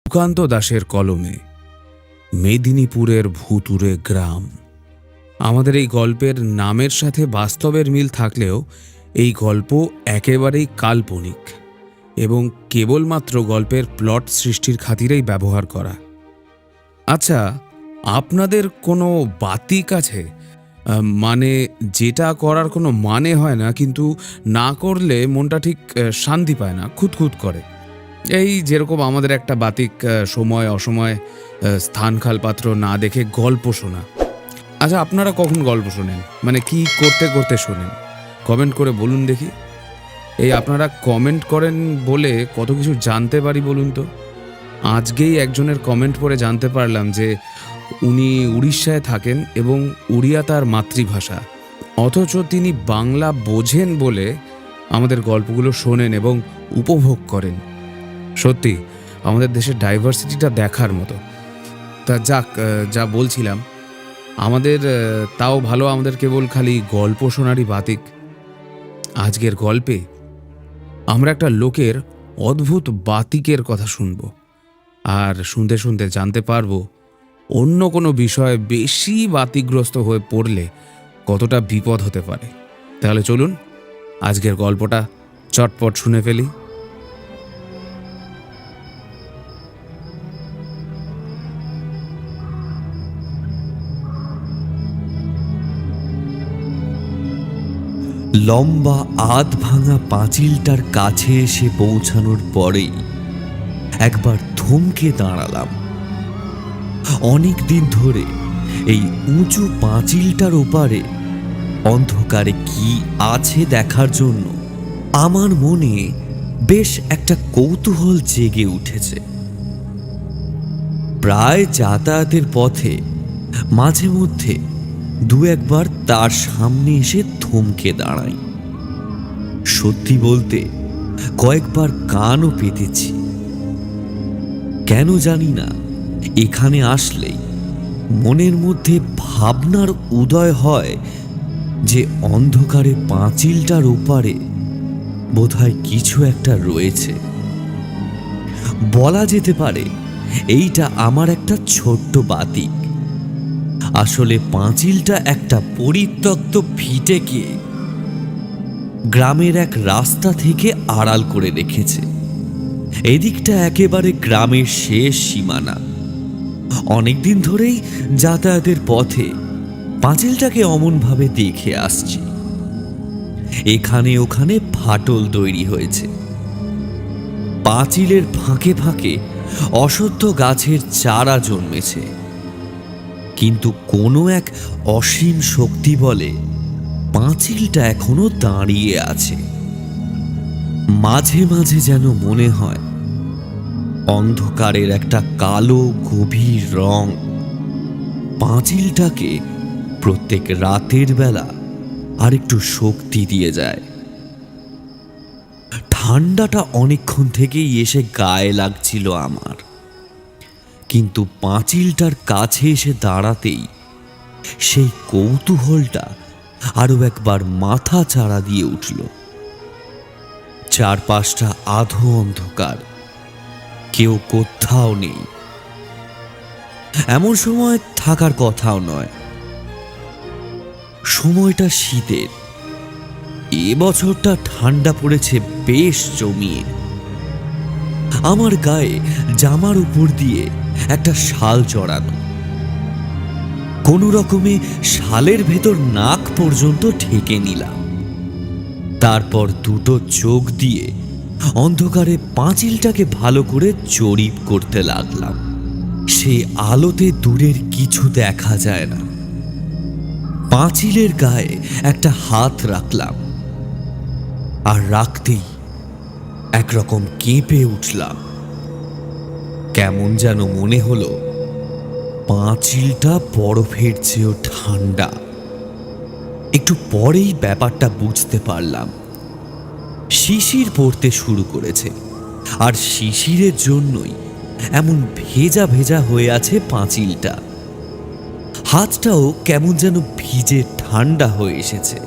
সুকান্ত দাশের কলমে মেদিনীপুরের ভুতুরে গ্রাম। আমাদের এই গল্পের নামের সাথে বাস্তবের মিল থাকলেও এই গল্প একেবারেই কাল্পনিক এবং কেবলমাত্র গল্পের প্লট সৃষ্টির খাতিরেই ব্যবহার করা। আচ্ছা, আপনাদের কোনো বাতিক আছে? মানে যেটা করার কোনো মানে হয় না, কিন্তু না করলে মনটা ঠিক শান্তি পায় না, খুঁতখুত করে। এই যেরকম আমাদের একটা বাতিক সময় অসময় স্থান খালপাত্র না দেখে গল্প শোনা। আচ্ছা, আপনারা কখন গল্প শোনেন? মানে কি করতে করতে শোনেন? কমেন্ট করে বলুন দেখি। এই আপনারা কমেন্ট করেন বলে কত কিছু জানতে পারি বলুন তো। আজকেই একজনের কমেন্ট পড়ে জানতে পারলাম যে উনি উড়িষ্যায় থাকেন এবং উড়িয়া তার মাতৃভাষা, অথচ তিনি বাংলা বোঝেন বলে আমাদের গল্পগুলো শোনেন এবং উপভোগ করেন। সত্যি আমাদের দেশের ডাইভার্সিটিটা দেখার মতো। তা যাক, যা বলছিলাম, আমাদের তাও ভালো, আমাদের কেবল খালি গল্প শোনারই বাতিক। আজকের গল্পে আমরা একটা লোকের অদ্ভুত বাতিকের কথা শুনব, আর শুনতে শুনতে জানতে পারবো অন্য কোনো বিষয়ে বেশি বাতিগ্রস্ত হয়ে পড়লে কতটা বিপদ হতে পারে। তাহলে চলুন আজকের গল্পটা চটপট শুনে ফেলি। লম্বা আধ ভাঙা পাঁচিলটার কাছে এসে পৌঁছানোর পরেই একবার থমকে দাঁড়ালাম। অনেক দিন ধরে এই উঁচু পাঁচিলটার ওপারে অন্ধকারে কি আছে দেখার জন্য আমার মনে বেশ একটা কৌতূহল জেগে উঠেছে। প্রায় যাতায়াতের পথে মাঝে মধ্যে দু একবার তার সামনে এসে থমকে দাঁড়াই। সত্যি বলতে কয়েকবার কানও পেতেছি। কেন জানি না, এখানে আসলেই মনের মধ্যে ভাবনার উদয় হয় যে অন্ধকারে পাঁচিলটার ওপারে বোধহয় কিছু একটা রয়েছে। বলা যেতে পারে এইটা আমার একটা ছোট্ট বাতিক। আসলে পাঁচিলটা একটা পরিত্যক্ত ভিটেকে গ্রামের এক রাস্তা থেকে আড়াল করে রেখেছে। এদিকটা একেবারে গ্রামের শেষ সীমানা। অনেকদিন ধরেই যাতায়াতের পথে পাঁচিলটাকে অমনভাবে দেখে আসছি। এখানে ওখানে ফাটল তৈরি হয়েছে, পাঁচিলের ফাঁকে ফাঁকে অশ্বত্থ গাছের চারা জন্মেছে, কিন্তু কোনো এক অসীম শক্তি বলে পাঁচিলটা এখনো দাঁড়িয়ে আছে। মাঝে মাঝে যেন মনে হয় অন্ধকারের একটা কালো গভীর রং পাঁচিলটাকে প্রত্যেক রাতের বেলা আর একটু শক্তি দিয়ে যায়। ঠান্ডাটা অনেকক্ষণ থেকেই এসে গায়ে লাগছিল আমার, কিন্তু পাঁচিলটার কাছে এসে দাঁড়াতেই সেই কৌতূহলটা আরো একবার মাথা চাড়া দিয়ে উঠল। চারপাশটা আধো অন্ধকার, কেউ কোথাও নেই। এমন সময় থাকার কথাও নয়। সময়টা শীতের। এবছরটা ঠান্ডা পড়েছে বেশ জমিয়ে। আমার গায়ে জামার উপর দিয়ে একটা শাল জড়ানো। কোনো রকমে শালের ভেতর নাক পর্যন্ত ঢেকে নিলাম। তারপর দুটো চোখ দিয়ে অন্ধকারে পাঁচিলটাকে ভালো করে জরিপ করতে লাগলাম। সে আলোতে দূরের কিছু দেখা যায় না। পাঁচিলের গায়ে একটা হাত রাখলাম, আর রাখতেই একরকম কেঁপে উঠলাম। কেমন যেন মনে হলো পাঁচিলটা বরফের চেয়েও ঠান্ডা। একটু পরেই ব্যাপারটা বুঝতে পারলাম। শিশির পড়তে শুরু করেছে, আর শিশিরের জন্যই এমন ভেজা ভেজা হয়ে আছে পাঁচিলটা। হাতটাও কেমন যেন ভিজে ঠান্ডা হয়ে এসেছে।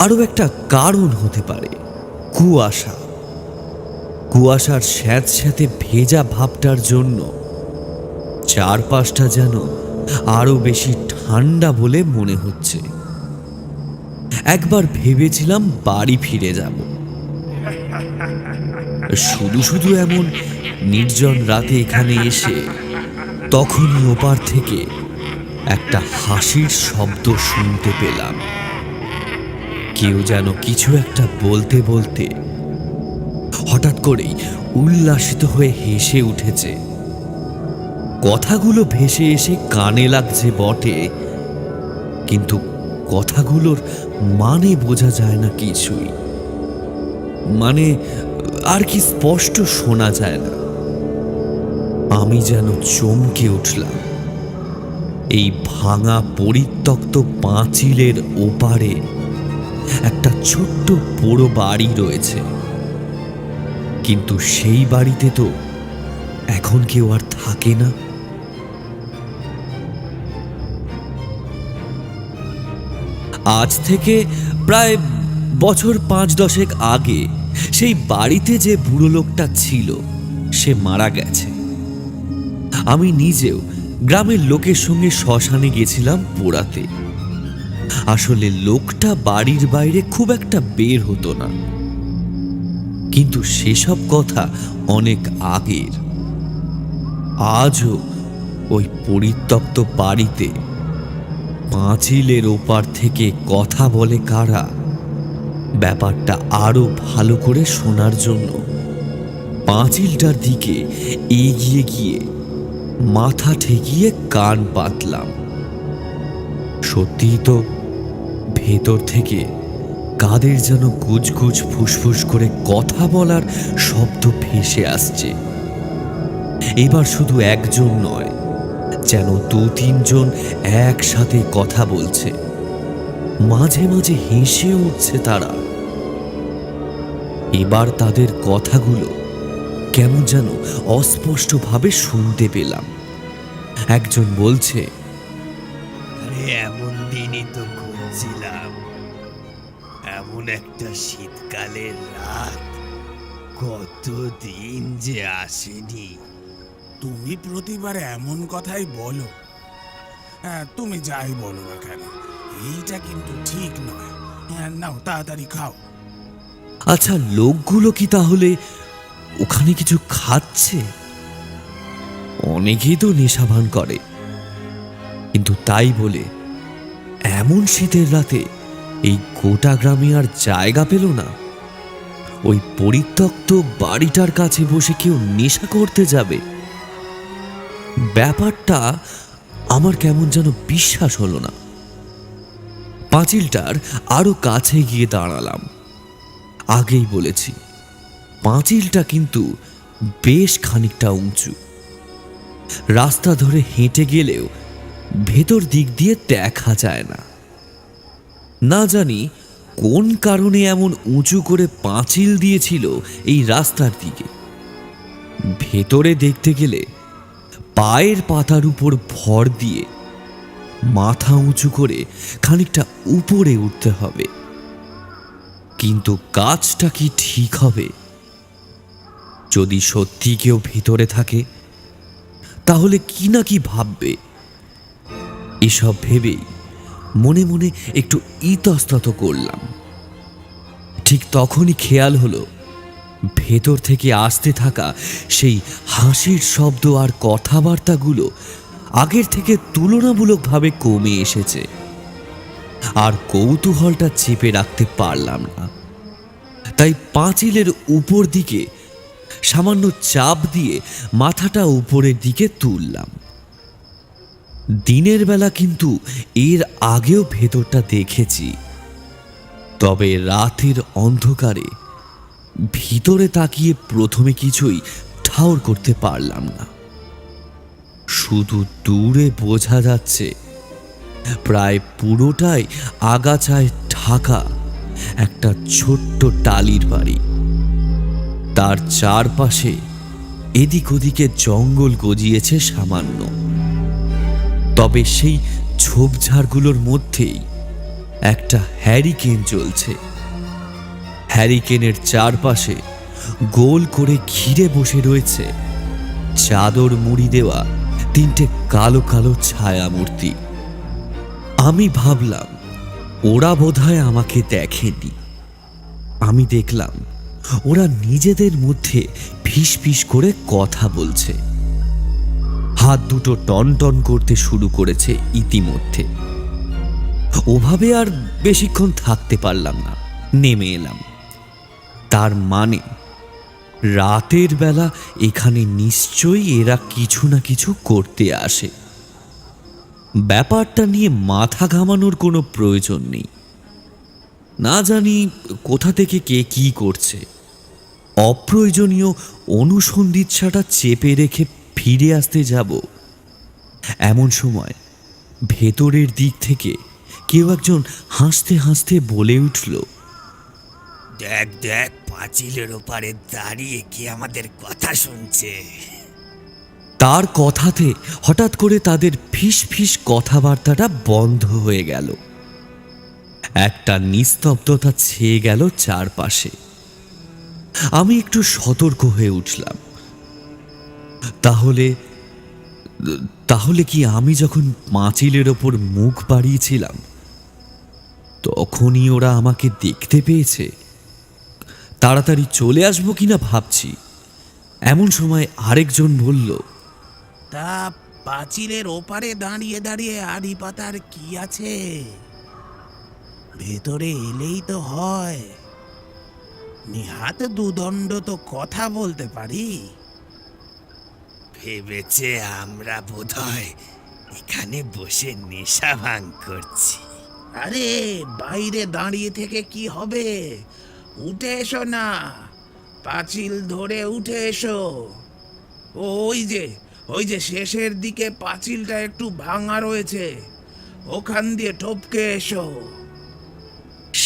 আরও একটা কারণ হতে পারে কুয়াশা। কুয়াশার স্যাঁতস্যাঁতে ভেজা ভাবটার জন্য চারপাশটা যেন আরো বেশি ঠান্ডা বলে মনে হচ্ছে। একবার ভেবেছিলাম বাড়ি ফিরে যাব, শুধু শুধু এমন নির্জন রাতে এখানে এসে তখনই ওপার থেকে একটা হাসির শব্দ শুনতে পেলাম। কেউ যেন কিছু একটা বলতে বলতে হঠাৎ করেই উল্লাসিত হয়ে হেসে উঠেছে। কথাগুলো ভেসে এসে কানে লাগছে বটে, কিন্তু কথাগুলোর মানে বোঝা যায় না কিছুই। মানে আর কি স্পষ্ট শোনা যায় না। আমি যেন চমকে উঠলাম। এই ভাঙা পরিত্যক্ত পাঁচিলের ওপারে একটা ছোট্ট পোড়ো বাড়ি রয়েছে, কিন্তু সেই বাড়িতে তো এখন কেউ আর থাকে না। আজ থেকে প্রায় বছর 5-10 আগে সেই বাড়িতে যে বুড়ো লোকটা ছিল সে মারা গেছে। আমি নিজেও গ্রামের লোকের সঙ্গে শ্মশানে গেছিলাম পোড়াতে। আসলে লোকটা বাড়ির বাইরে খুব একটা বের হতো না, কিন্তু সেসব কথা অনেক আগের। আজও ওই পরিত্যক্ত বাড়িতে পাঁচিলের ওপার থেকে কথা বলে কারা, ব্যাপারটা আরো ভালো করে শোনার জন্য পাঁচিলটার দিকে এগিয়ে গিয়ে মাথা ঠেকিয়ে কান পাতলাম। সত্যিই তো ভেতর থেকে কাদের যেন গুজগুজ ফুসফুস করে কথা বলার শব্দ ভেসে আসছে। এবার শুধু একজন নয়, যেন 2-3 জন একসাথে কথা বলছে। মাঝে মাঝে হেসে উঠছে তারা। এবার তাদের কথাগুলো কেমন যেন অস্পষ্টভাবে শুনতে পেলাম। একজন বলছে, আরে এমন দিনই তো খুঁজছিলাম, এমন একটা শীতকালের রাত কতদিন যে আসেনি। তুমি প্রতিবার এমন কথাই বলো। হ্যাঁ, তুমি যাই বলো না কেন, এইটা কিন্তু ঠিক নয়। হ্যাঁ, নাও তাড়াতাড়ি খাও। আচ্ছা, লোকগুলো কি তাহলে ওখানে কিছু খাচ্ছে? অনেকেই তো নেশাভান করে, কিন্তু তাই বলে এমন শীতের রাতে এই গোটা গ্রামে আর জায়গা পেল না? ওই পরিত্যক্ত বাড়িটার কাছে বসে কেউ নেশা করতে যাবে? ব্যাপারটা আমার কেমন যেন বিশ্বাস হলো না। পাঁচিলটার আরো কাছে গিয়ে দাঁড়ালাম। আগেই বলেছি, পাঁচিলটা কিন্তু বেশ খানিকটা উঁচু। রাস্তা ধরে হেঁটে গেলেও ভেতর দিক দিয়ে দেখা যায় না। না জানি কোন কারণে এমন উঁচু করে পাঁচিল দিয়েছিল এই রাস্তার দিকে। ভেতরে দেখতে গেলে পায়ের পাতার উপর ভর দিয়ে মাথা উঁচু করে খানিকটা উপরে উঠতে হবে। কিন্তু কাজটা কি ঠিক হবে? যদি সত্যি কেউ ভেতরে থাকে তাহলে কি না কি ভাববে। এসব ভেবেই মনে মনে একটু ইতস্তত করলাম। ঠিক তখনই খেয়াল হলো ভেতর থেকে আসতে থাকা সেই হাসির শব্দ আর কথাবার্তাগুলো আগের থেকে তুলনামূলকভাবে কমে এসেছে। আর কৌতূহলটা চেপে রাখতে পারলাম না, তাই পাঁচিলের উপর দিকে সামান্য চাপ দিয়ে মাথাটা উপরের দিকে তুললাম। দিনের বেলা কিন্তু এর আগেও ভেতরটা দেখেছি, তবে রাতের অন্ধকারে ভিতরে তাকিয়ে প্রথমে কিছুই ঠাউর করতে পারলাম না। শুধু দূরে বোঝা যাচ্ছে প্রায় পুরোটাই আগাছায় ঢাকা একটা ছোট্ট টালির বাড়ি। তার চারপাশে এদিক ওদিকে জঙ্গল গজিয়েছে সামান্য, তবে সেই ঝোপঝাড়গুলোর মধ্যেই একটা হ্যারিকেন জ্বলছে। হ্যারিকেনের চারপাশে গোল করে ঘিরে বসে রয়েছে চাদর মুড়ি দেওয়া তিনটে কালো কালো ছায়া মূর্তি। আমি ভাবলাম ওরা বোধহয় আমাকে দেখেনি। আমি দেখলাম ওরা নিজেদের মধ্যে ফিস ফিস করে কথা বলছে। হাত দুটো টন টন করতে শুরু করেছে ইতিমধ্যে। ওভাবে আর বেশিক্ষণ থাকতে পারলাম না, নেমে এলাম। তার মানে রাতের বেলা এখানে নিশ্চয়ই এরা কিছু না কিছু করতে আসে। ব্যাপারটা নিয়ে মাথা ঘামানোর কোনো প্রয়োজন নেই। না জানি কোথা থেকে কে কি করছে। অপ্রয়োজনীয় অনুসন্ধিৎসাটা চেপে রেখে ফিরে আসতে যাব, এমন সময় ভেতরের দিক থেকে কেউ একজন হাসতে হাসতে বলে উঠল, দেখ দেখ, পাঁচিলের ওপারে দাঁড়িয়ে কি আমাদের কথা শুনছে। তার কথাতে হঠাৎ করে তাদের ফিস ফিস কথাবার্তাটা বন্ধ হয়ে গেল। একটা নিস্তব্ধতা ছেয়ে গেল চারপাশে। আমি একটু সতর্ক হয়ে উঠলাম। তাহলে কি আমি যখন পাঁচিলের ওপর মুখ বাড়িয়েছিলাম তখনই ওরা আমাকে দেখতে পেয়েছে? তাড়াতাড়ি চলে আসবো কিনা ভাবছি, এমন সময় আরেকজন বলল, তা পাঁচিলের ওপারে দাঁড়িয়ে দাঁড়িয়ে আড়ি পাতার কি আছে? ভেতরে এলেই তো হয়। নিহাত দুদণ্ড তো কথা বলতে পারি। ভেবেছে আমরা বোধহয় এখানে বসে নেশা ভাঙ করছি। আরে বাইরে দাঁড়িয়ে থেকে কি হবে? উঠে এসো না, পাঁচিল ধরে উঠে এসো। ওই যে শেষের দিকে পাঁচিলটা একটু ভাঙা রয়েছে, ওখান দিয়ে টপকে এসো।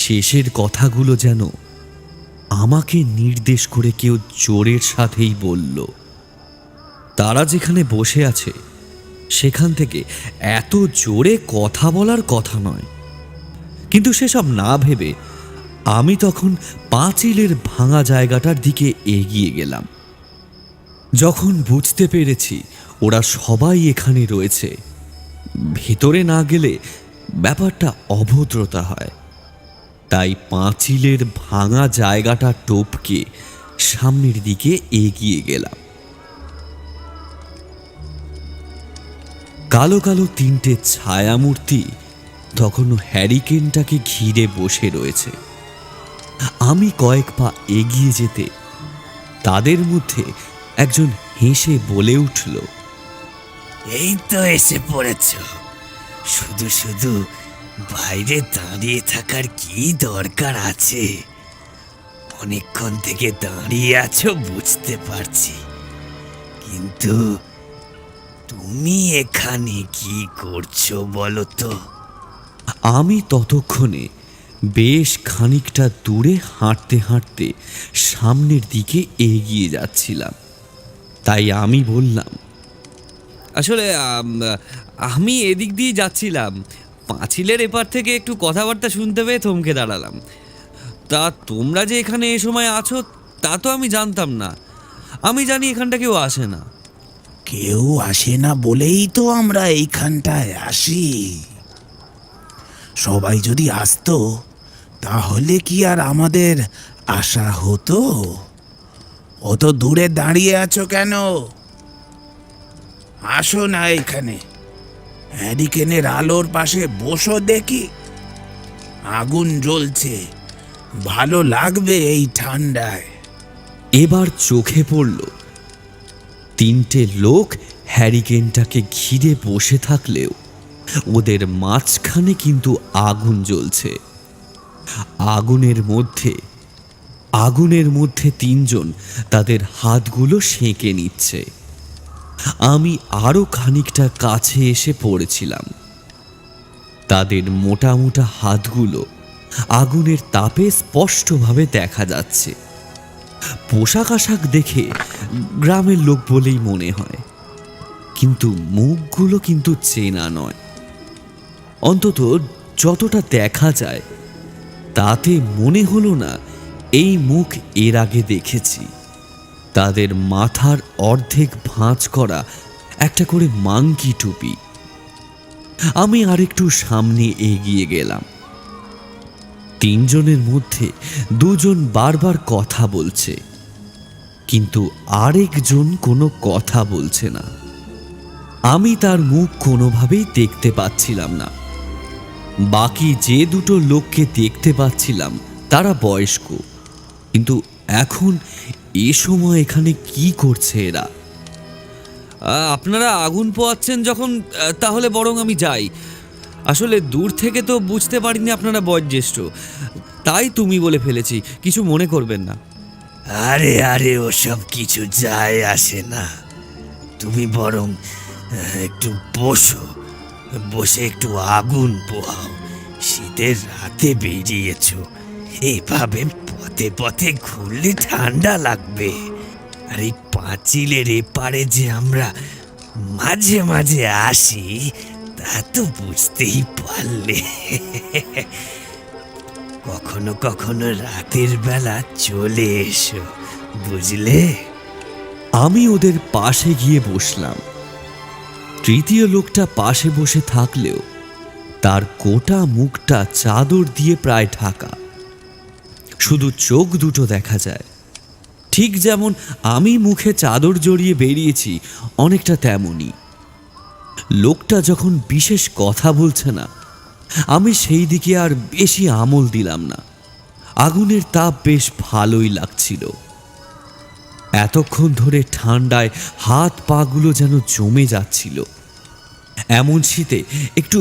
শেষের কথাগুলো যেন আমাকে নির্দেশ করে কেউ জোরের সাথেই বলল। তারা যেখানে বসে আছে সেখান থেকে এত জোরে কথা বলার কথা নয়, কিন্তু সেসব না ভেবে আমি তখন পাঁচিলের ভাঙা জায়গাটার দিকে এগিয়ে গেলাম। যখন বুঝতে পেরেছি ওরা সবাই এখানে রয়েছে, ভেতরে না গেলে ব্যাপারটা অভদ্রতা হয়, তাই পাঁচিলের ভাঙা জায়গাটা টপকে সামনের দিকে এগিয়ে গেলাম। কালো কালো তিনটে ছায়ামূর্তি তখনও হ্যারিকেনটাকে ঘিরে বসে রয়েছে। আমি কয়েক পা এগিয়ে যেতে তাদের মধ্যে একজন হেসে বলে উঠল, এই তো এসে পড়েছ। শুধু শুধু বাইরে দাঁড়িয়ে থাকার কি দরকার আছে? অনেকক্ষণ থেকে দাঁড়িয়ে আছো বুঝতে পারছি, কিন্তু তুমি এখানে কি করছো বলো তো? আমি ততক্ষণে বেশ খানিকটা দূরে হাঁটতে হাঁটতে সামনের দিকে এগিয়ে যাচ্ছিলাম। তাই আমি বললাম, আসলে আমি এদিক দিয়ে যাচ্ছিলাম, পাঁচিলের এপার থেকে একটু কথাবার্তা শুনতে পেয়ে থমকে দাঁড়ালাম। তা তোমরা যে এখানে এ সময় আছো তা তো আমি জানতাম না। আমি জানি এখানটা কেউ আসে না। কেউ আসে না বলেই তো আমরা এইখানটায় আসি। সবাই যদি আসতো তাহলে কি আর আমাদের আশা হতো? অত দূরে দাঁড়িয়ে আছো কেন? আসো না এখানে, হ্যারিকেনের আলোর পাশে বসো দেখি। আগুন জ্বলছে, ভালো লাগবে এই ঠান্ডায়। এবার চোখে পড়ল তিনটে লোক হ্যারিকেনটাকে ঘিরে বসে থাকলেও ওদের মাঝখানে কিন্তু আগুন জ্বলছে। আগুনের মধ্যে তিনজন তাদের হাতগুলো সেঁকে নিচ্ছে। আমি আরো খানিকটা কাছে এসে পড়েছিলাম। তাদের মোটা মোটা হাতগুলো আগুনের তাপে স্পষ্টভাবে দেখা যাচ্ছে। পোশাক আশাক দেখে গ্রামের লোক বলেই মনে হয়, কিন্তু মুখগুলো কিন্তু চেনা নয়। অন্তত যতটা দেখা যায় তাতে মনে হলো না এই মুখ এর আগে দেখেছি। তাদের মাথার অর্ধেক ভাঁজ করা একটা করে মাংকি টুপি। আমি আরেকটু সামনে এগিয়ে গেলাম। তিনজনের মধ্যে দুজন বারবার কথা বলছে, কিন্তু আরেকজন কোনো কথা বলছে না। আমি তার মুখ কোনোভাবেই দেখতে পাচ্ছিলাম না। বাকি যে দুটো লোককে দেখতে পাচ্ছিলাম তারা বয়স্ক, কিন্তু এখন এ সময় এখানে কি করছে এরা? আপনারা আগুন পোয়াচ্ছেন যখন, তাহলে বরং আমি যাই। আসলে দূর থেকে তো বুঝতে পারিনি আপনারা বয়োজ্যেষ্ঠ, তাই তুমি বলে ফেলেছি, কিছু মনে করবেন না। আরে আরে, ওসব কিছু যায় আসে না। তুমি বরং একটু বসে একটু আগুন পোহাও। শীতের রাতে বেরিয়েছো, এভাবে পথে পথে ঘুরলে ঠান্ডা লাগবে। আর এই পাঁচিলের এপারে যে আমরা মাঝে মাঝে আসি, তা তো বুঝতেই পারলে। কখনো কখনো রাতের বেলা চলে এসো, বুঝলে? আমি ওদের পাশে গিয়ে বসলাম। তৃতীয় লোকটা পাশে বসে থাকলেও তার গোটা মুখটা চাদর দিয়ে প্রায় ঢাকা, শুধু চোখ দুটো দেখা যায়। ঠিক যেমন আমি মুখে চাদর জড়িয়ে বেরিয়েছি, অনেকটা তেমনই। লোকটা যখন বিশেষ কথা বলছে না, আমি সেই দিকে আর বেশি আমল দিলাম না। আগুনের তাপ বেশ ভালোই লাগছিল। এতক্ষণ ধরে ঠান্ডায় হাত পাগুলো যেন জমে যাচ্ছিল। এমন শীতে একটু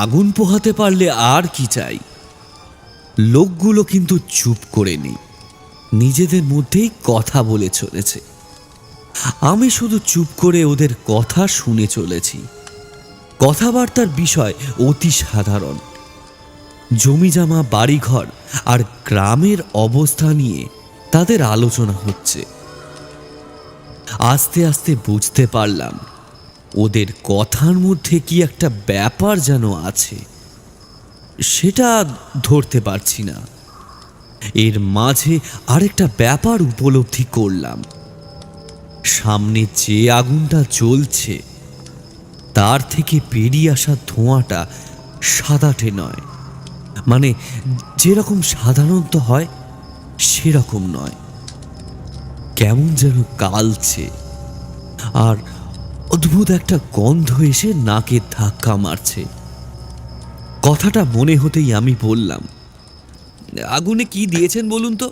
আগুন পোহাতে পারলে আর কি চাই। লোকগুলো কিন্তু চুপ করে নেই, নিজেদের মধ্যেই কথা বলে চলেছে। আমি শুধু চুপ করে ওদের কথা শুনে চলেছি। কথাবার্তার বিষয় অতি সাধারণ, জমিজমা, বাড়িঘর আর গ্রামের অবস্থা নিয়ে তাদের আলোচনা হচ্ছে। আস্তে আস্তে বুঝতে পারলাম ওদের কথার মধ্যে কি একটা ব্যাপার যেন আছে, সেটা ধরতে পারছি না। এর মাঝে আরেকটা ব্যাপার উপলব্ধি করলাম। সামনে যে আগুনটা জ্বলছে তার থেকে বেরিয়ে আসা ধোঁয়াটা সাদাটে নয়, মানে যেরকম সাধারণত হয় সেরকম নয়, কেমন যেন কালছে। আর অদ্ভুত একটা গন্ধ এসে নাকে ধাক্কা মারছে। কথাটা মনে হতেই আমি বললাম, আগুনে কি দিয়েছেন বলুন তো?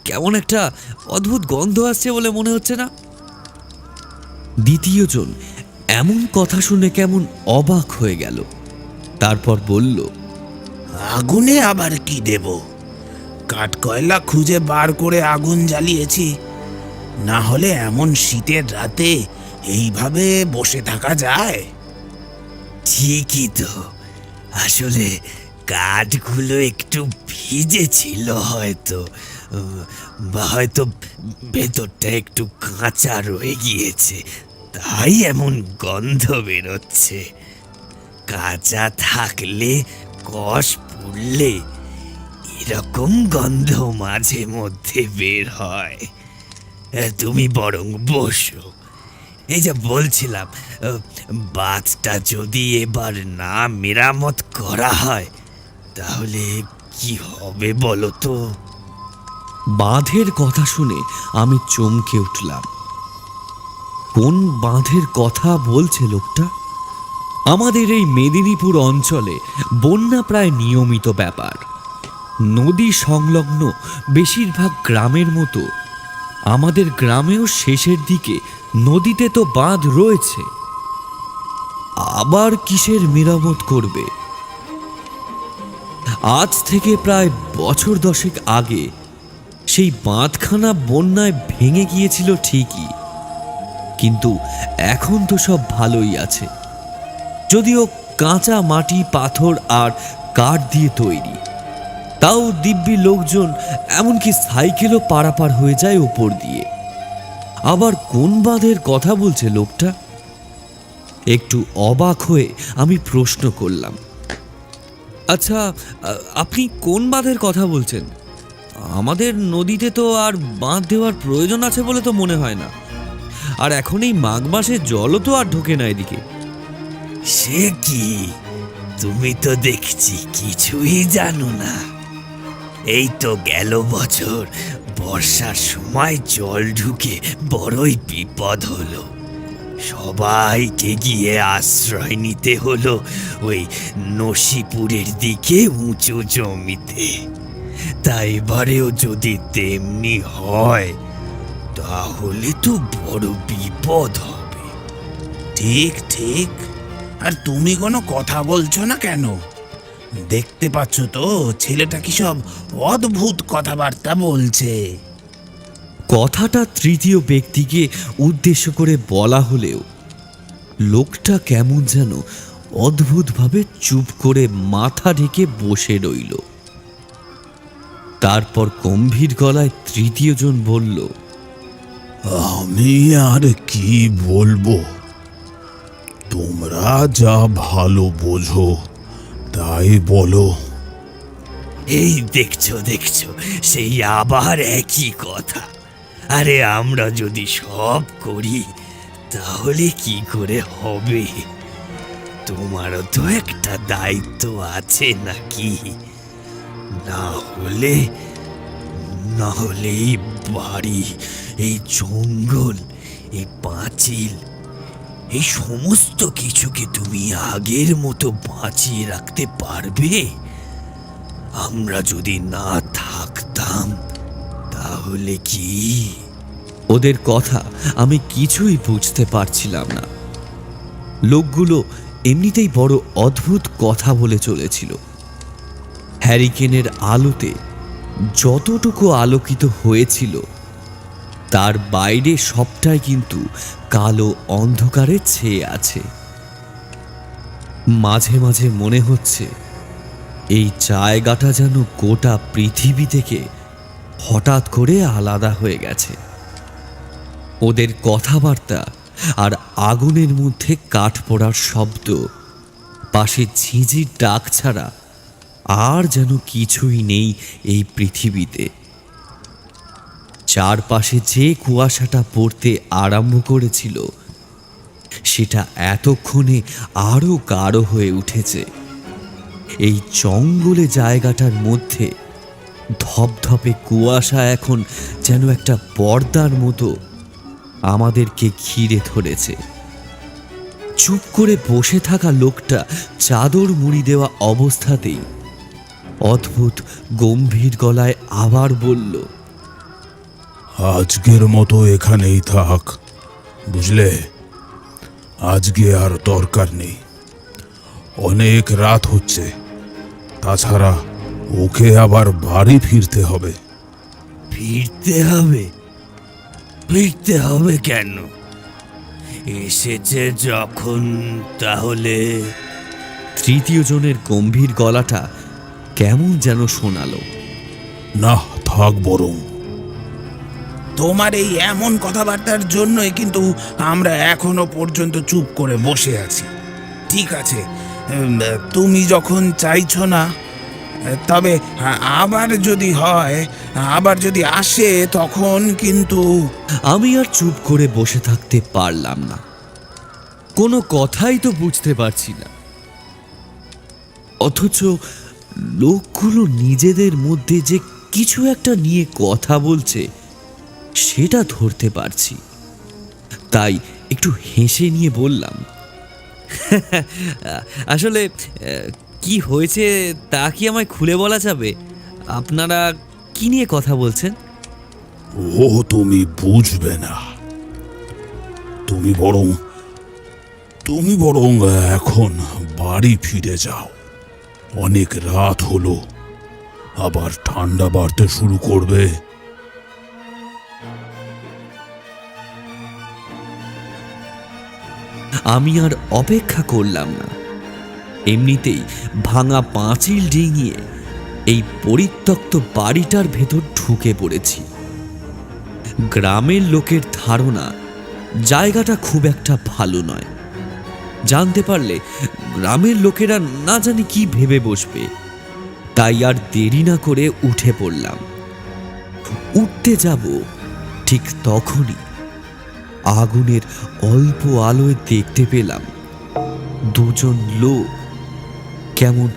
কেমন একটা অদ্ভুত গন্ধ আসছে বলে মনে হচ্ছে না? দ্বিতীয়জন এমন কথা শুনে কেমন অবাক হয়ে গেল। তারপর বলল, আগুনে আবার কি দেব? কাঠ কয়লা খুঁজে বার করে আগুন জ্বালিয়েছি। না হলে এমন শীতের রাতে এইভাবে বসে থাকা যায়? ঠিকই তো, আসলে কাঠগুলো একটু ভিজে ছিল হয়তো, বা হয়তো ভেতরটা একটু কাঁচা রয়ে গিয়েছে, তাই এমন গন্ধ বেরোচ্ছে। কাঁচা থাকলে, কষ পুড়লে এরকম গন্ধ মাঝে মধ্যে বের হয়। তুমি বরং বসো। এই যে বলছিলাম, বাঁধটা যদি এবার না মেরামত করা হয় তাহলে কি হবে বলো তো? বাঁধের কথা শুনে আমি চমকে উঠলাম। কোন বাঁধের কথা বলছে লোকটা? আমাদের এই মেদিনীপুর অঞ্চলে বন্যা প্রায় নিয়মিত ব্যাপার। নদী সংলগ্ন বেশিরভাগ গ্রামের মতো আমাদের গ্রামেও শেষের দিকে নদীতে তো বাঁধ রয়েছে। আবার কিসের মেরামত করবে? আজ থেকে প্রায় বছর 10 আগে সেই বাঁধখানা বন্যায় ভেঙে গিয়েছিল ঠিকই, কিন্তু এখন তো সব ভালোই আছে। যদিও কাঁচা মাটি, পাথর আর কাঠ দিয়ে তৈরি, তাও দিব্যি লোকজন, এমনকি সাইকেলও পারাপার হয়ে যায় ওপর দিয়ে। আবার কোন বাঁধের কথা বলছে লোকটা? একটু অবাক হয়ে আমি প্রশ্ন করলাম, আচ্ছা, আপনি কোন বাঁধের কথা বলছেন? আমাদের নদীতে তো আর বাঁধ দেওয়ার প্রয়োজন আছে বলে তো মনে হয় না। আর এখন এই মাঘ মাসে জলও তো আর ঢোকে না এদিকে। সে কি, তুমি তো দেখছি কিছুই জানো না। এই তো গেল বছর বর্ষার সময় জল ঢুকে বড়ই বিপদ হলো। সবাইকে গিয়ে আশ্রয় নিতে হলো ওই নসিপুরের দিকে উঁচু জমিতে। তাই এবারেও যদি তেমনি হয় তাহলে তো বড় বিপদ হবে। ঠিক ঠিক। আর তুমি কোনো কথা বলছো না কেন? দেখতে পাচ্ছ তো ছেলেটা কি সব অদ্ভুত কথাবার্তা বলছে। কথাটা তৃতীয় ব্যক্তিকে উদ্দেশ্য করে বলা হলেও লোকটা কেমন যেন অদ্ভুতভাবে চুপ করে মাথা ঢেকে বসে রইল। তারপর গম্ভীর গলায় তৃতীয় জন বলল, আমি আর কি বলবো, তোমরা যা ভালো বোঝো তাই বলো। এই দেখছো দেখছো, সেই আবার একই কথা। আরে আমরা যদি সব করি তাহলে কি করে হবে? তোমারও তো একটা দায়িত্ব আছে নাকি? না হলে এই বাড়ি, এই জঙ্গল, এই পাঁচিল, এই সমস্ত কিছুকে তুমি আগের মতো বাঁচিয়ে রাখতে পারবে? আমরা যদি না থাকতাম তাহলে কি? ওদের কথা আমি কিছুই বুঝতে পারছিলাম না। লোকগুলো এমনিতেই বড় অদ্ভুত কথা বলে চলেছিল। হ্যারিকেনের আলোতে যতটুকু আলোকিত হয়েছিল তার বাইরে সবটাই কিন্তু কালো অন্ধকারে ছেয়ে আছে। মাঝে মাঝে মনে হচ্ছে এই জায়গাটা যেন গোটা পৃথিবী থেকে হঠাৎ করে আলাদা হয়ে গেছে। ওদের কথাবার্তা আর আগুনের মধ্যে কাঠ পোড়ার শব্দ, পাশে ঝিঁঝির ডাক ছাড়া আর যেন কিছুই নেই এই পৃথিবীতে। চারপাশে যে কুয়াশাটা পড়তে আরম্ভ করেছিল সেটা এতক্ষণে আরো গাঢ় হয়ে উঠেছে। এই জঙ্গলে জায়গাটার মধ্যে ধপধপে কুয়াশা এখন যেন একটা পর্দার মতো আমাদেরকে ঘিরে ধরেছে। চুপ করে বসে থাকা লোকটা চাদর মুড়ি দেওয়া অবস্থাতেই অদ্ভুত গম্ভীর গলায় আবার বলল, আজকের মতো এখানেই থাক, বুঝলে? আজকে আর দরকার নেই, অনেক রাত হচ্ছে। তাছাড়া ওকে আবার বাড়ি ফিরতে হবে। ফিরতে হবে? ফিরতে হবে কেন? এসেছে যখন তাহলে। তৃতীয় জনের গম্ভীর গলাটা কেমন যেন শোনালো। না, থাক বরং। তোমার এই এমন কথাবার্তার জন্যই কিন্তু আমরা এখনো পর্যন্ত চুপ করে বসে আছি। ঠিক আছে, তুমি যখন চাইছো না, তবে আবার যদি হয়, আবার যদি আসে, তখন কিন্তু। আমি আর চুপ করে বসে থাকতে পারলাম না। কোনো কথাই তো বুঝতে পারছি না, অথচ লোকগুলো নিজেদের মধ্যে যে কিছু একটা নিয়ে কথা বলছে সেটা ধরতে পারছি। তাই একটু হেসে নিয়ে বললাম, আসলে কি হয়েছে তা কি আমায় খুলে বলা যাবে? আপনারা কি নিয়ে কথা বলছেন? ও তুমি বুঝবে না। তুমি বরং এখন বাড়ি ফিরে যাও। অনেক রাত হলো, আবার ঠান্ডা বাড়তে শুরু করবে। আমি আর অপেক্ষা করলাম না। এমনিতেই ভাঙা পাঁচিল ডিঙিয়ে এই পরিত্যক্ত বাড়িটার ভেতর ঢুকে পড়েছি। গ্রামের লোকের ধারণা জায়গাটা খুব একটা ভালো নয়। জানতে পারলে গ্রামের লোকেরা না জানি কি ভেবে বসবে। তাই আর দেরি না করে উঠে পড়লাম। উঠতে যাব ঠিক তখনই আগুনের অল্প আলোয় দেখতে পেলাম দুজন লোক কেমন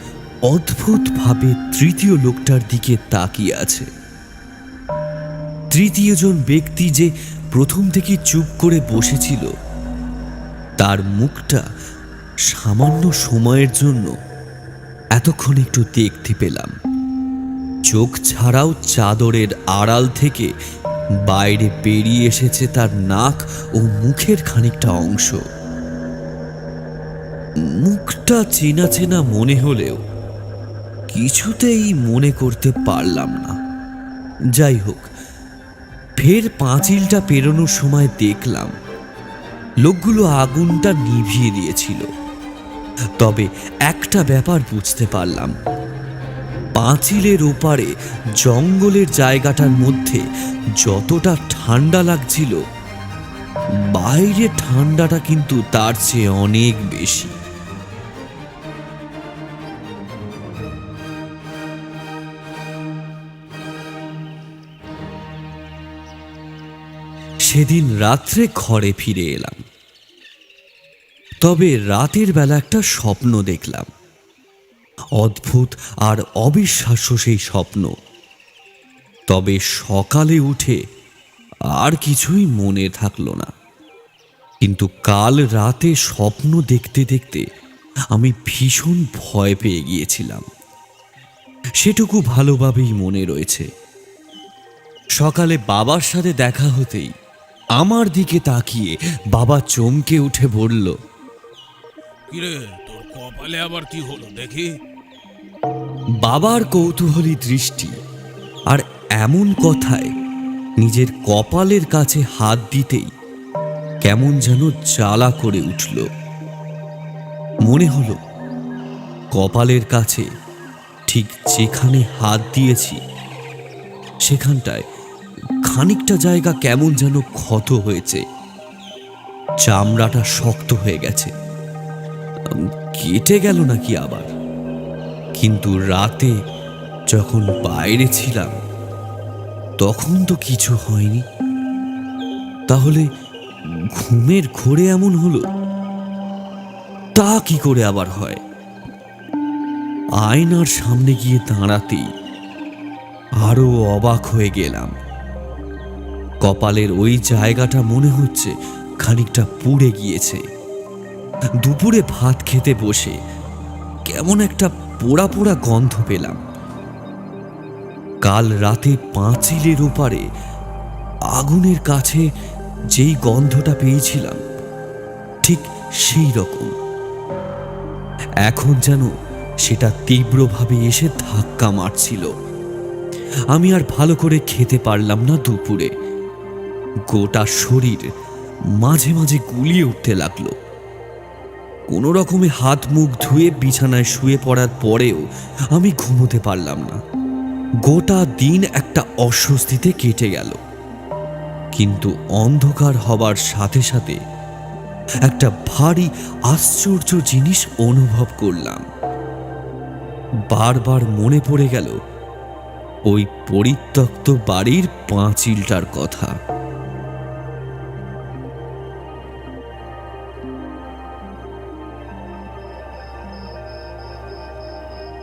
অদ্ভুতভাবে তৃতীয় লোকটার দিকে তাকিয়ে আছে। তৃতীয় জন ব্যক্তি যে প্রথম থেকে চুপ করে বসেছিল, তার মুখটা সামান্য সময়ের জন্য এতক্ষণ একটু দেখতে পেলাম। চোখ ছাড়াও চাদরের আড়াল থেকে বাইরে বেরিয়ে এসেছে তার নাক ও মুখের খানিকটা অংশ। মুখটা চেনা চেনা মনে হলেও কিছুতেই মনে করতে পারলাম না। যাই হোক, ফের পাঁচিলটা পেরোনোর সময় দেখলাম লোকগুলো আগুনটা নিভিয়ে দিয়েছিল। তবে একটা ব্যাপার বুঝতে পারলাম, পাঁচিলের ওপারে জঙ্গলের জায়গাটার মধ্যে যতটা ঠান্ডা লাগছিল, বাইরে ঠান্ডাটা কিন্তু তার চেয়ে অনেক বেশি। সেদিন রাত্রে ঘরে ফিরে এলাম। তবে রাতের বেলা একটা স্বপ্ন দেখলাম। অদ্ভুত আর অবিশ্বাস্য সেই স্বপ্ন। তবে সকালে উঠে আর কিছুই মনে থাকলো না। কিন্তু কাল রাতে স্বপ্ন দেখতে দেখতে আমি ভীষণ ভয় পেয়ে গিয়েছিলাম, সেটুকু ভালোভাবেই মনে রয়েছে। সকালে বাবার সাথে দেখা হতেই আমার দিকে তাকিয়ে বাবা চমকে উঠে বলল, কিরে, তোর কপালে আবার কি হলো দেখি? বাবার কৌতূহলী দৃষ্টি আর এমন কথায় নিজের কপালের কাছে হাত দিতেই কেমন যেন জ্বালা করে উঠল। মনে হলো কপালের কাছে ঠিক যেখানে হাত দিয়েছি সেখানটায় খানিকটা জায়গা কেমন যেন ক্ষত হয়েছে, চামড়াটা শক্ত হয়ে গেছে। কেটে গেল নাকি আবার? কিন্তু রাতে যখন বাইরে ছিলাম তখন তো কিছু হয়নি। তাহলে ঘুমের ঘোরে এমন হলো? তা কি করে আবার হয়? আয়নার সামনে গিয়ে দাঁড়াতেই আরো অবাক হয়ে গেলাম। কপালের ওই জায়গাটা মনে হচ্ছে খানিকটা পুড়ে গিয়েছে। দুপুরে ভাত খেতে বসে কেমন একটা পোড়া পোড়া গন্ধ পেলাম। কাল রাতে পাঁচিলের ওপারে আগুনের কাছে যেই গন্ধটা পেয়েছিলাম ঠিক সেই রকম। এখন যেন সেটা তীব্রভাবে এসে ধাক্কা মারছিল। আমি আর ভালো করে খেতে পারলাম না দুপুরে। গোটা শরীর মাঝে মাঝে গুলিয়ে উঠতে লাগলো। কোনো রকমে হাত মুখ ধুয়ে বিছানায় শুয়ে পড়ার পরেও আমি ঘুমোতে পারলাম না। গোটা দিন একটা অস্বস্তিতে কেটে গেল। কিন্তু অন্ধকার হবার সাথে সাথে একটা ভারী আশ্চর্য জিনিস অনুভব করলাম। বারবার মনে পড়ে গেল ওই পরিত্যক্ত বাড়ির পাঁচিলটার কথা।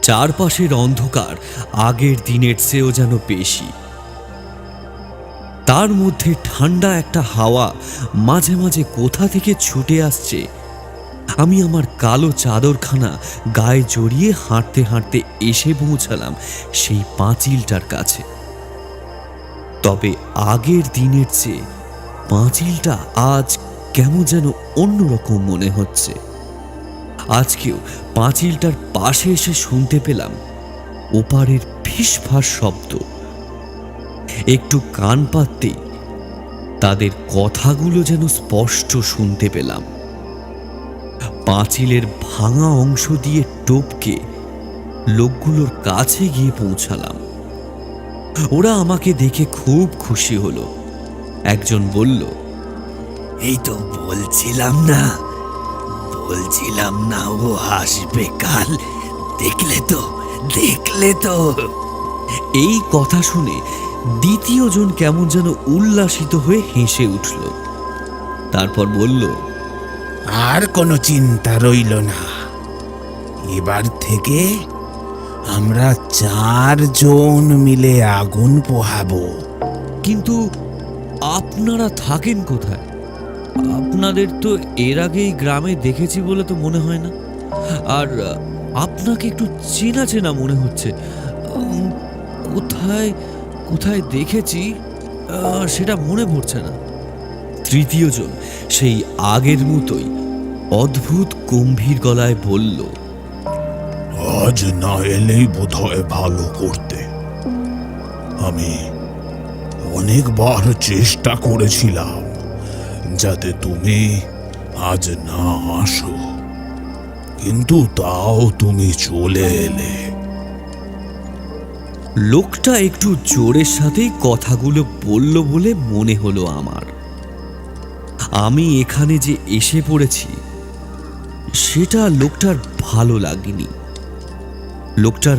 চারপাশের অন্ধকার আগের দিনের চেয়েও যেন বেশি। তার মধ্যে ঠান্ডা একটা হাওয়া মাঝে মাঝে কোথা থেকে ছুটে আসছে। আমি আমার কালো চাদরখানা গায়ে জড়িয়ে হাঁটতে হাঁটতে এসে পৌঁছালাম সেই পাঁচিলটার কাছে। তবে আগের দিনের চেয়ে পাঁচিলটা আজ কেমন যেন অন্যরকম মনে হচ্ছে। আজকেও পাঁচিলটার পাশে এসে শুনতে পেলাম ওপারের ফিসফাস শব্দ। একটু কান পাততেই তাদের কথাগুলো যেন স্পষ্ট শুনতে পেলাম। পাঁচিলের ভাঙা অংশ দিয়ে টপকে লোকগুলোর কাছে গিয়ে পৌঁছালাম। ওরা আমাকে দেখে খুব খুশি হলো। একজন বলল, এই তো বলছিলাম না, বলছিলাম না ও আসবে কাল? দেখলে তো, দেখলে তো। এই কথা শুনে দ্বিতীয় জন কেমন যেন উল্লাসিত হয়ে হেসে উঠল। তারপর বলল, আর কোনো চিন্তা রইল না। এবার থেকে আমরা 4 জন মিলে আগুন পোহাবো। কিন্তু আপনারা থাকেন কোথায়? আপনাদের তো এর আগেই গ্রামে দেখেছি বলে তো মনে হয় না। আর আপনাকে একটু চেনা চেনা মনে হচ্ছে। কোথায় কোথায় দেখেছি সেটা মনে পড়ছে না। তৃতীয় জন সেই আগের মতোই অদ্ভুত গম্ভীর গলায় বলল, আজ না এলেই বোধহয় ভালো করতে। আমি অনেকবার চেষ্টা করেছিলাম যাতে তুমি আজ না আসো, কিন্তু তাও তুমি চলে এলে। লোকটা একটু জোরের সাথেই কথাগুলো বলল বলে মনে হলো আমার। আমি এখানে যে এসে পড়েছি সেটা লোকটার ভালো লাগেনি। লোকটার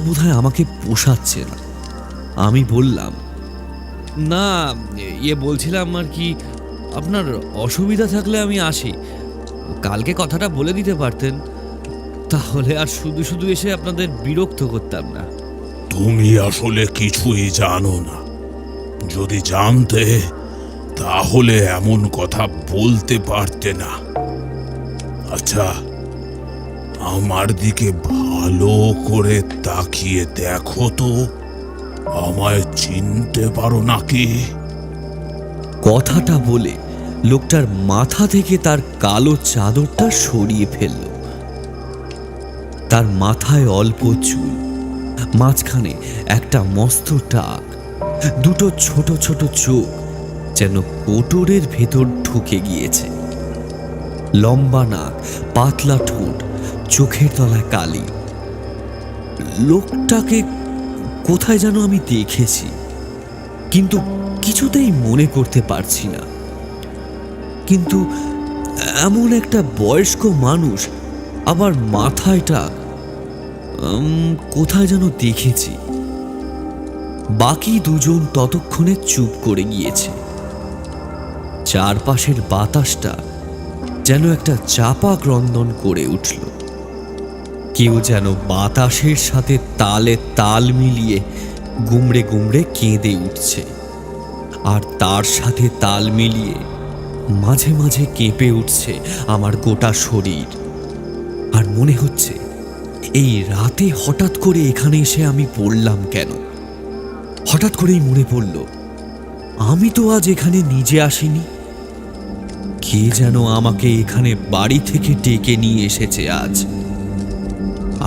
বোধহয় আমাকে পোষাচ্ছে না। আমি বললাম, না বলছিলাম আর কি, আপনার অসুবিধা থাকলে আমি আসি। কালকে কথাটা বলে দিতে পারতেন, তাহলে আর শুধু শুধু এসে আপনাদের বিরক্ত করতাম না। তুমি আসলে কিছুই জানো না। যদি জানতে তাহলে এমন কথা বলতে পারতে না। আচ্ছা, আমার দিকে ভালো করে তাকিয়ে দেখো তো, আমায় চিনতে পারো নাকি? কথাটা বলে লোকটার মাথা থেকে তার কালো চাদরটা সরিয়ে ফেলল। তার মাথায় অল্প চুল, মাঝখানে একটা মস্ত টাক, দুটো ছোট ছোট চোখ যেন কোটরের ভেতর ঢুকে গিয়েছে, লম্বা নাক, পাতলা ঠোঁট, চোখের তলায় কালি। লোকটাকে কোথায় যেন আমি দেখেছি, কিন্তু কিছুতেই মনে করতে পারছি না। কিন্তু এমন একটা বয়স্ক মানুষ, আবার মাথায় টাক, কোথায় যেন দেখেছি। বাকি দুজন ততক্ষণে চুপ করে গিয়েছে। চারপাশের বাতাসটা যেন একটা চাপা ক্রন্দন করে উঠল। কেউ যেন বাতাসের সাথে তালে তাল মিলিয়ে গুমড়ে গুমড়ে কেঁদে উঠছে, আর তার সাথে তাল মিলিয়ে মাঝে মাঝে কেঁপে উঠছে আমার গোটা শরীর। আর মনে হচ্ছে এই রাতে হঠাৎ করে এখানে এসে আমি পড়লাম কেন। হঠাৎ করেই মনে পড়ল, আমি তো আজ এখানে নিজে আসিনি। কে যেন আমাকে এখানে বাড়ি থেকে ডেকে নিয়ে এসেছে আজ,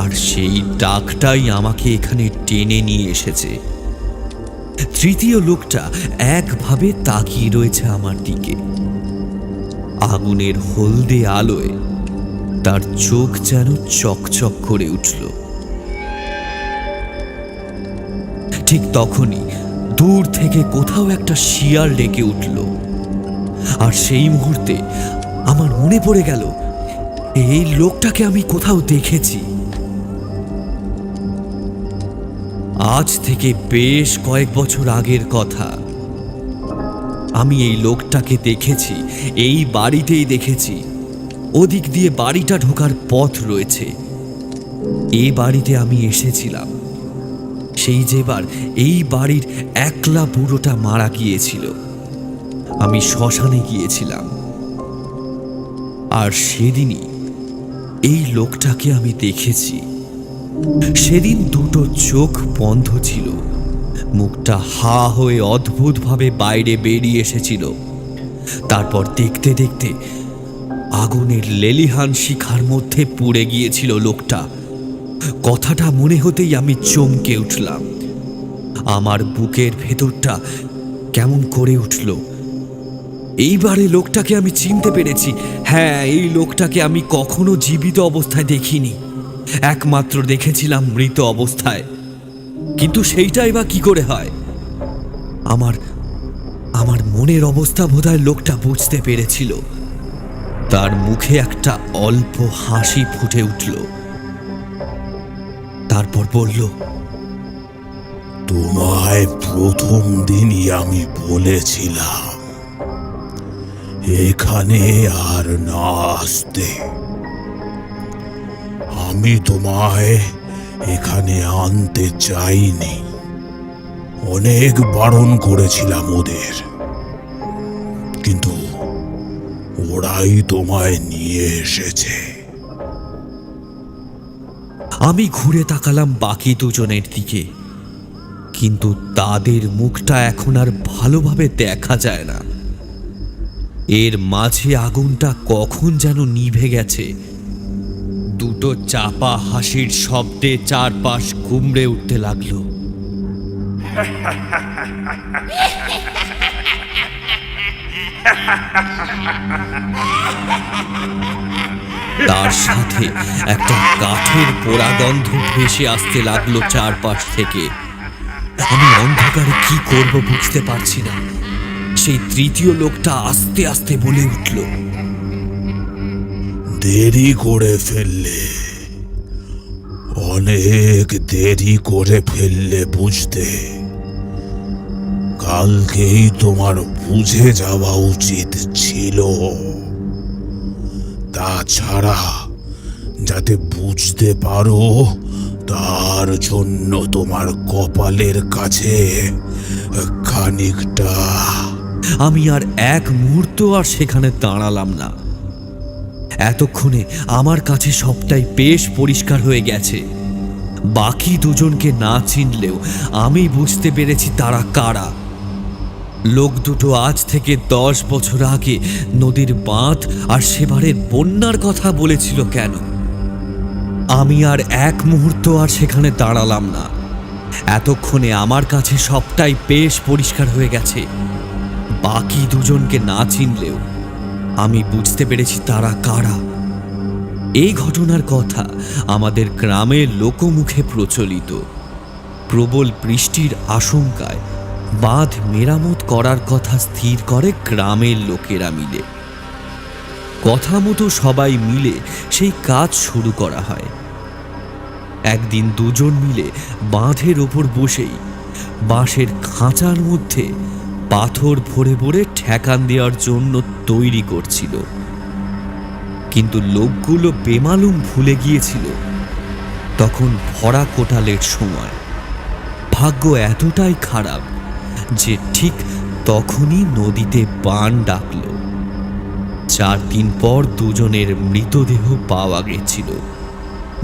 আর সেই ডাকটাই আমাকে এখানে টেনে নিয়ে এসেছে। তৃতীয় লোকটা একভাবে তাকিয়ে রয়েছে আমার দিকে। আগুনের হলদে আলোয় তার চোখ যেন চকচক করে উঠল। ঠিক তখনই দূর থেকে কোথাও একটা শিয়াল ডেকে উঠল, আর সেই মুহূর্তে আমার মনে পড়ে গেল এই লোকটাকে আমি কোথাও দেখেছি। আজ থেকে বেশ কয়েক বছর আগের কথা। আমি এই লোকটাকে দেখেছি, এই বাড়িতেই দেখেছি। ওদিক দিয়ে বাড়িটা ঢোকার পথ রয়েছে। এই বাড়িতে আমি এসেছিলাম সেই যেবার এই বাড়ির একলা বুড়োটা মারা গিয়েছিল। আমি শ্মশানে গিয়েছিলাম, আর সেদিনই এই লোকটাকে আমি দেখেছি। সেদিন দুটো চোখ বন্ধ ছিল, মুখটা হা হয়ে অদ্ভুতভাবে বাইরে বেরিয়ে এসেছিল। তারপর দেখতে দেখতে আগুনের লেলিহান শিখার মধ্যে পুড়ে গিয়েছিল লোকটা। কথাটা মনে হতেই আমি চমকে উঠলাম। আমার বুকের ভেতরটা কেমন করে উঠল। এইবারে লোকটাকে আমি চিনতে পেরেছি। হ্যাঁ, এই লোকটাকে আমি কখনো জীবিত অবস্থায় দেখিনি, একমাত্র দেখেছিলাম মৃত অবস্থায়। কিন্তু সেইটাই বা কি করে হয়? আমার মনের অবস্থা বোধহয় লোকটা বুঝতে পেরেছিল। তার মুখে একটা অল্প হাসি ফুটে উঠল। তারপর বলল, তোমায় প্রথম দিনই আমি বলেছিলাম এখানে আর না আসতে। আমি তোমায় এখানে আনতে চাইনি, অনেক বারণ করেছিলাম ওদের, কিন্তু ওরাই তোমায় নিয়ে এসেছে। আমি ঘুরে তাকালাম বাকি দুজনের দিকে, কিন্তু তাদের মুখটা এখন আর ভালোভাবে দেখা যায় না। এর মাঝে আগুনটা কখন যেন নিভে গেছে। দুটো চাপা হাসির শব্দে চারপাশ কুমড়ে উঠতে লাগলো। তার সাথে একটা কাঠের পোড়া গন্ধ ভেসে আসতে লাগলো চারপাশ থেকে। আমি অন্ধকারে কি করব বুঝতে পারছি না। সেই তৃতীয় লোকটা আস্তে আস্তে বলে উঠল, দেরি করে ফেললে, অনেক দেরি করে ফেললে বুঝতে। কালকেই তোমার বুঝে যাওয়া উচিত ছিল। তাছাড়া যাতে বুঝতে পারো, তার জন্য তোমার কপালের কাছে খানিকটা। আমি আর এক মুহূর্ত আর সেখানে দাঁড়ালাম না। এতক্ষণে আমার কাছে সবটাই বেশ পরিষ্কার হয়ে গেছে। বাকি দুজনকে না চিনলেও আমি বুঝতে পেরেছি তারা কারা। লোক দুটো আজ থেকে 10 বছর আগে নদীর বাঁধ আর সেবারের বন্যার কথা বলেছিল কেন? আমি আর এক মুহূর্ত আর সেখানে দাঁড়ালাম না। এতক্ষণে আমার কাছে সবটাই বেশ পরিষ্কার হয়ে গেছে। বাকি দুজনকে না চিনলেও আমি বুঝতে পেরেছি তারা কারা। এই ঘটনার কথা আমাদের গ্রামের লোকমুখে প্রচলিত। প্রবল বৃষ্টির আশঙ্কায় বাঁধ মেরামত করার কথা স্থির করে গ্রামের লোকেরা মিলে। কথা মতো সবাই মিলে সেই কাজ শুরু করা হয়। একদিন দুজন মিলে বাঁধের ওপর বসেই বাঁশের খাঁচার মধ্যে পাথর ভরে ভরে ঠেকান দেওয়ার জন্য তৈরি করছিল। কিন্তু লোকগুলো বেমালুম ভুলে গিয়েছিল তখন ভরা কোটালের সময়। ভাগ্য এতটাই খারাপ যে ঠিক তখনই নদীতে বান ডাকল। 4 দিন পর দুজনের মৃতদেহ পাওয়া গেছিল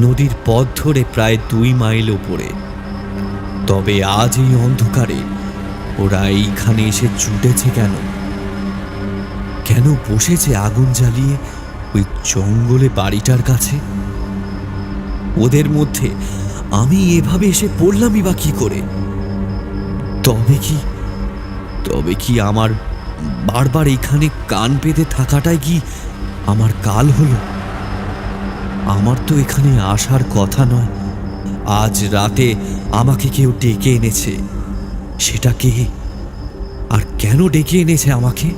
নদীর পথ ধরে প্রায় 2 মাইল ওপরে। তবে আজ এই অন্ধকারে ওরা এইখানে এসে জুটেছে কেন? কেন বসেছে আগুন জ্বালিয়ে ওই জঙ্গলে বাড়িটার কাছে? ওদের মধ্যে আমি এভাবে এসে পড়লামই বা কি করে? তবে কি আমার বারবার এখানে কান পেতে থাকাটাই কি আমার কাল হলো? আমার তো এখানে আসার কথা নয়। আজ রাতে আমাকে কেউ ডেকে এনেছে। সেটা কে আর কেন ডেকে এনেছে আমাকে?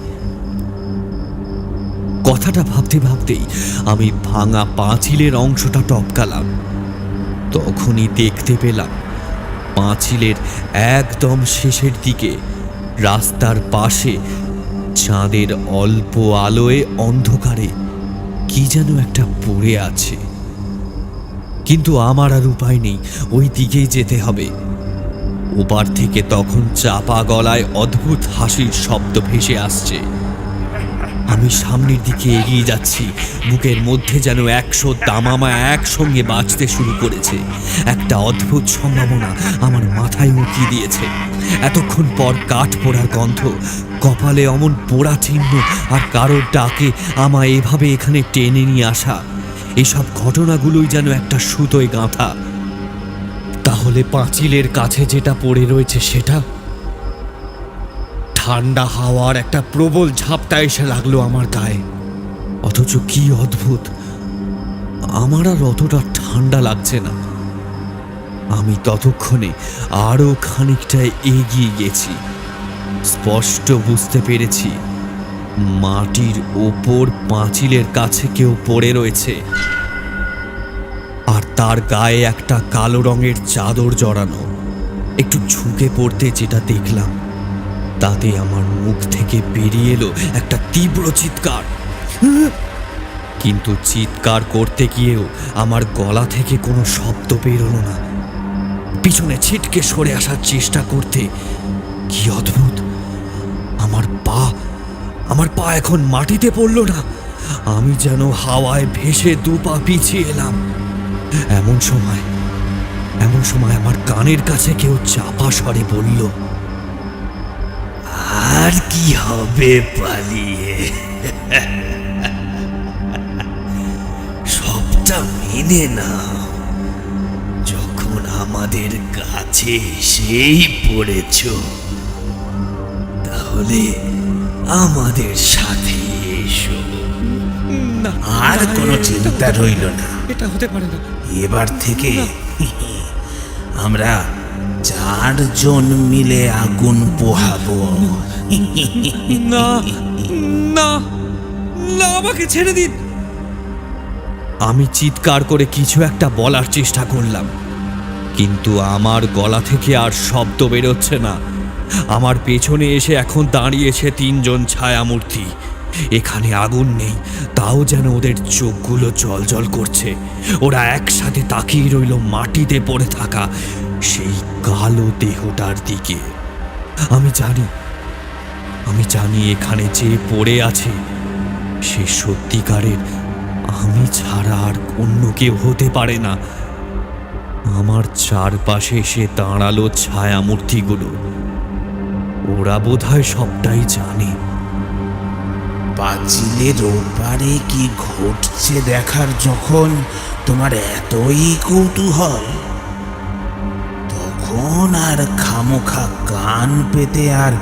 কথাটা ভাবতে ভাবতেই আমি ভাঙা পাঁচিলের অংশটা টপকালাম। তখনই দেখতে পেলাম পাঁচিলের একদম শেষের দিকে রাস্তার পাশে চাঁদের অল্প আলোয় অন্ধকারে কি যেন একটা পড়ে আছে। কিন্তু আমার আর উপায় নেই, ওই দিকেই যেতে হবে। ওপার থেকে তখন চাপা গলায় অদ্ভুত হাসির শব্দ ভেসে আসছে। আমি সামনের দিকে এগিয়ে যাচ্ছি। বুকের মধ্যে যেন 100 দামামা একসঙ্গে বাজতে শুরু করেছে। একটা অদ্ভুত সম্ভাবনা আমার মাথায় উঁকি দিয়েছে। এতক্ষণ পর কাঠ পোড়ার গন্ধ, কপালে অমন পোড়া চিহ্ন আর কারোর ডাকে আমায় এভাবে এখানে টেনে নিয়ে আসা, এসব ঘটনাগুলোই যেন একটা সুতোয় গাঁথা। তাহলে পাঁচিলের কাছে যেটা পড়ে রয়েছে সেটা? ঠান্ডা হাওয়ার একটা প্রবল ঝাপটা এসে লাগলো আমার গায়ে। অথচ কি অদ্ভুত, আমার আর অতটা ঠান্ডা লাগছে না। আমি ততক্ষণে আরো খানিকটা এগিয়ে গেছি। স্পষ্ট বুঝতে পেরেছি মাটির ওপর পাঁচিলের কাছে কেউ পড়ে রয়েছে, আর তার গায়ে একটা কালো রঙের চাদর জড়ানো। একটু ঝুঁকে পড়তে যেটা দেখলাম, তাতে আমার মুখ থেকে বেরিয়ে এলো একটা তীব্র চিৎকার। কিন্তু চিৎকার করতে গিয়েও আমার গলা থেকে কোনো শব্দ বেরোলো না। পিছনে ছিটকে সরে আসার চেষ্টা করতে, কি অদ্ভুত, আমার পা এখন মাটিতে পড়লো না। আমি যেন হাওয়ায় ভেসে 2 পা পিছিয়ে এলাম। এমন সময় আমার কানের কাছে কেউ চাপা স্বরে বলল, আর কি হবে পালিয়ে? সবটা মেনে নাও। যখন আমাদের কাছে এসেই পড়েছ, তাহলে আমাদের সাথে এসো। আর কোনো চিন্তা রইল না। এটা হতে পারে না। এবার থেকে আমরা 4 জন মিলে আগুন পোহাবো। না না না, আমাকে ছেড়ে দিন। আমি চিৎকার করে কিছু একটা বলার চেষ্টা করলাম, কিন্তু আমার গলা থেকে আর শব্দ বেরোচ্ছে না। আমার পেছনে এসে এখন দাঁড়িয়েছে 3 জন ছায়ামূর্তি। এখানে আগুন নেই, তাও যেন ওদের চোখগুলো জ্বলজ্বল করছে। ওরা একসাথে তাকিয়ে রইল মাটিতে পড়ে থাকা সেই কালো দেহটার দিকে। আমি জানি এখানে যে পড়ে আছে সে সত্যিকারের আমি ছাড়া আর অন্য কেউ হতে পারে না। আমার চারপাশে এসে দাঁড়ালো ছায়ামূর্তিগুলো। ওরা বোধহয় সবটাই জানে। পাঁচিলের ওপারে কি ঘটছে দেখার যখন তোমার এতই কৌতূহল, তখন আর খামোখা কান পেতে আর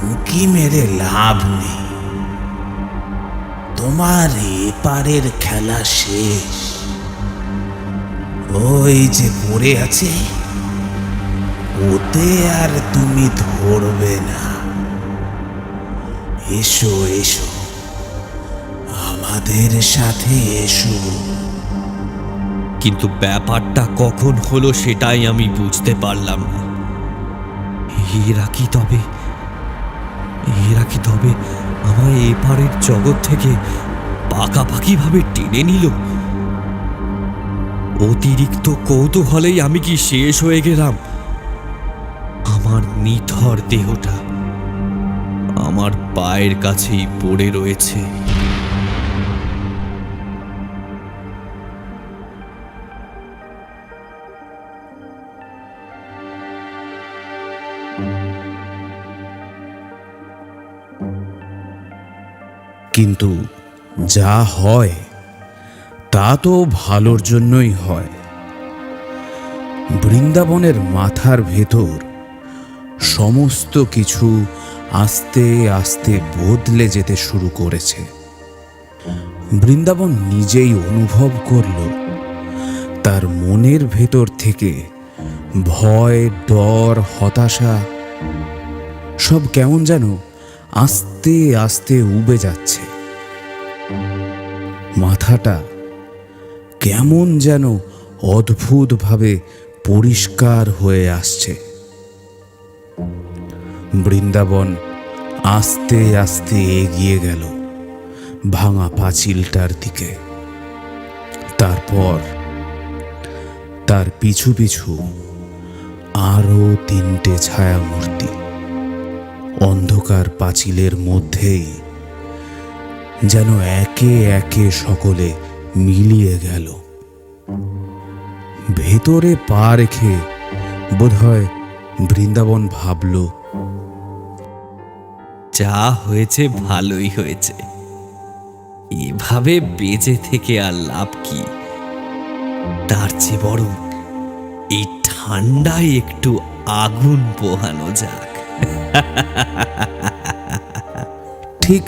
উঁকি মেরে লাভ নেই। তোমার এপারের খেলা শেষ। ওই যে পড়ে আছে, ওতে আর তুমি ধরবে না। এসো এসো, আমাদের সাথে এসো। কিন্তু ব্যাপারটা কখন হলো সেটাই আমি বুঝতে পারলাম না। এরা কি তবে আমায় এপারের জগৎ থেকে পাকাপাকিভাবে টেনে নিল? অতিরিক্ত কৌতূহলেই আমি কি শেষ হয়ে গেলাম? আমার নিথর দেহটা আমার পায়ের কাছেই পড়ে রয়েছে। কিন্তু যা হয় তা তো ভালোর জন্যই হয়। বৃন্দাবনের মাথার ভেতর সমস্ত কিছু আস্তে আস্তে বদলে যেতে শুরু করেছে। বৃন্দাবন নিজেই অনুভব করল তার মনের ভেতর থেকে ভয়, ডর, হতাশা সব কেমন যেন আস্তে আস্তে উবে যাচ্ছে। মাথাটা কেমন যেন অদ্ভুতভাবে পরিষ্কার হয়ে আসছে। বৃন্দাবন আস্তে আস্তে এগিয়ে গেল ভাঙা পাঁচিলটার দিকে। তারপর তার পিছু পিছু আরো 3টে ছায়ামূর্তি অন্ধকার পাঁচিলের মধ্যেই যেন একে একে সকলে মিলিয়ে গেল। ভেতরে পা রেখে বোধহয় বৃন্দাবন ভাবল, যা হয়েছে ভালোই হয়েছে। এভাবে বেঁচে থেকে আর লাভ কি? তার চেয়ে বরং এই ঠান্ডায় একটু আগুন পোহানো যাক। ঠিক